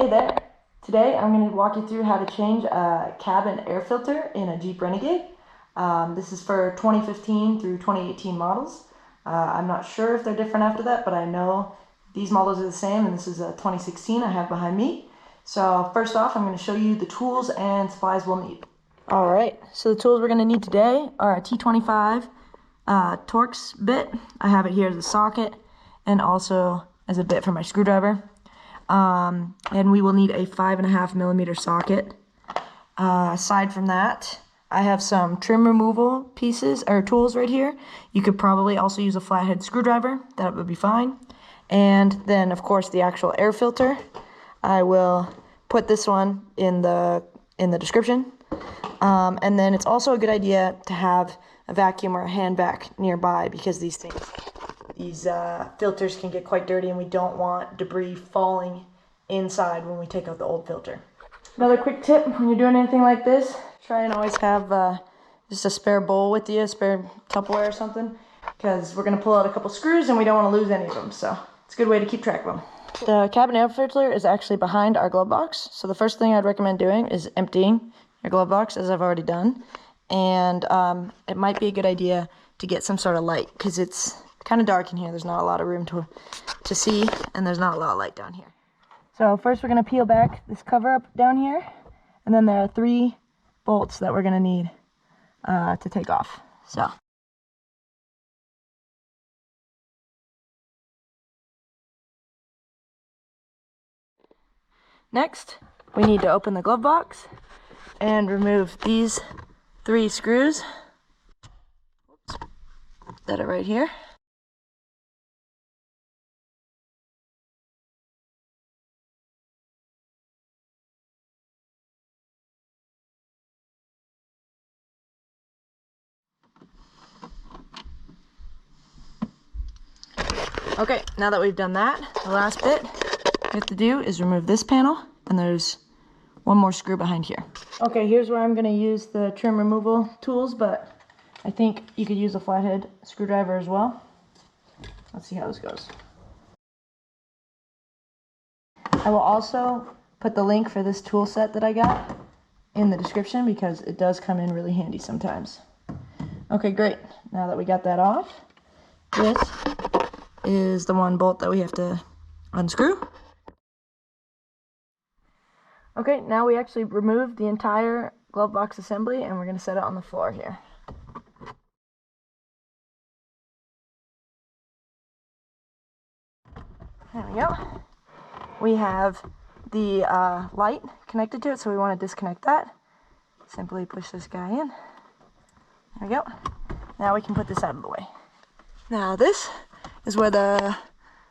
Hey there! Today I'm going to walk you through how to change a cabin air filter in a Jeep Renegade. This is for 2015 through 2018 models. I'm not sure if they're different after that, but I know these models are the same, and this is a 2016 I have behind me. So first off, I'm going to show you the tools and supplies we'll need. Alright, so the tools we're going to need today are a T25 torx bit. I have it here as a socket and also as a bit for my screwdriver. And we will need a 5.5mm socket. Aside from that, I have some trim removal pieces or tools right here. You could probably also use a flathead screwdriver. That would be fine. And then, of course, the actual air filter. I will put this one in the description. And then it's also a good idea to have a vacuum or a hand vac nearby, because these filters can get quite dirty and we don't want debris falling inside when we take out the old filter. Another quick tip when you're doing anything like this, try and always have just a spare bowl with you, a spare Tupperware or something, because we're going to pull out a couple screws and we don't want to lose any of them, so it's a good way to keep track of them. The cabin air filter is actually behind our glove box, so the first thing I'd recommend doing is emptying your glove box, as I've already done. And it might be a good idea to get some sort of light, because it's kind of dark in here. There's not a lot of room to see, and there's not a lot of light down here. So first we're going to peel back this cover up down here, and then there are 3 bolts that we're going to need to take off. So next we need to open the glove box and remove these 3 screws that are right here. Okay, now that we've done that, the last bit we have to do is remove this panel, and there's one more screw behind here. Okay, here's where I'm going to use the trim removal tools, but I think you could use a flathead screwdriver as well. Let's see how this goes. I will also put the link for this tool set that I got in the description, because it does come in really handy sometimes. Okay, great. Now that we got that off, this is the one bolt that we have to unscrew. Okay, now we actually removed the entire glove box assembly, and we're going to set it on the floor here. There we go. We have the light connected to it, so we want to disconnect that. Simply push this guy in. There we go. Now we can put this out of the way. Now this is where the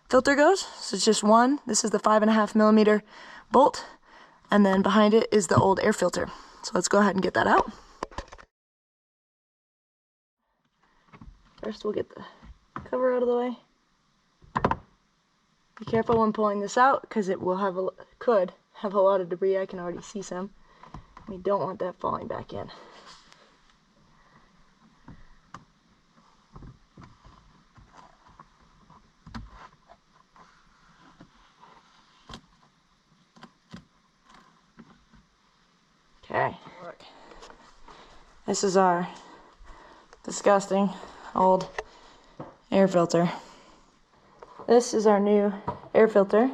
filter goes. So it's just one. This is the 5.5mm bolt, and then behind it is the old air filter. So let's go ahead and get that out. First we'll get the cover out of the way. Be careful when pulling this out, because it will could have a lot of debris. I can already see some. We don't want that falling back in. Okay, look. This is our disgusting old air filter. This is our new air filter.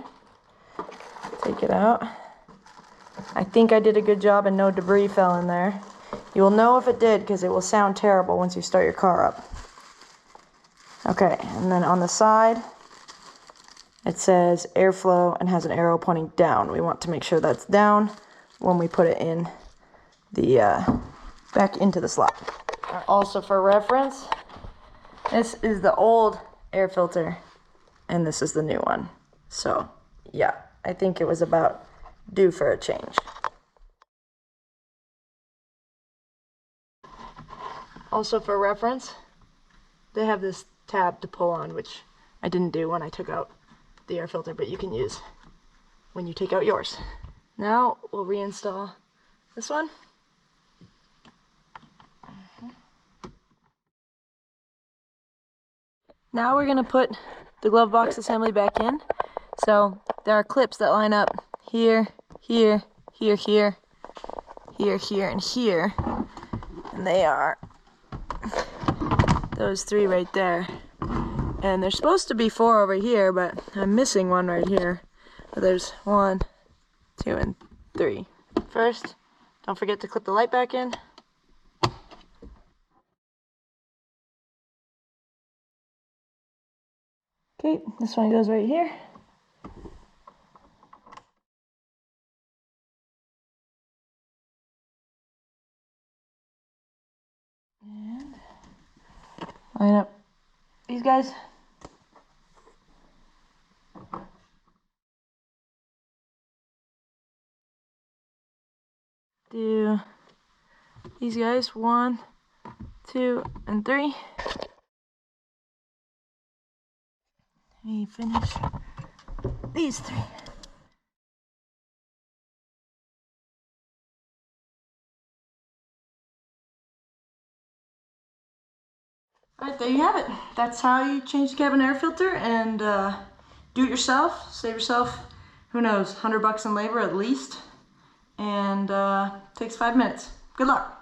Take it out. I think I did a good job and no debris fell in there. You will know if it did, because it will sound terrible once you start your car up. Okay, and then on the side it says airflow and has an arrow pointing down. We want to make sure that's down when we put it in the back into the slot. Also, for reference, this is the old air filter and this is the new one. So yeah, I think it was about due for a change. Also, for reference, they have this tab to pull on, which I didn't do when I took out the air filter, but you can use when you take out yours. Now we'll reinstall this one. Now we're going to put the glove box assembly back in. So there are clips that line up here, here, here, here, here, here, and here. And they are those 3 right there. And there's supposed to be 4 over here, but I'm missing 1 right here. So there's 1, 2, and 3. First, don't forget to clip the light back in. Okay, this one goes right here. And line up these guys. Do these guys 1, 2, and 3. We finish these 3. Alright, there you have it. That's how you change the cabin air filter and do it yourself. Save yourself, who knows, $100 in labor at least. And takes 5 minutes. Good luck.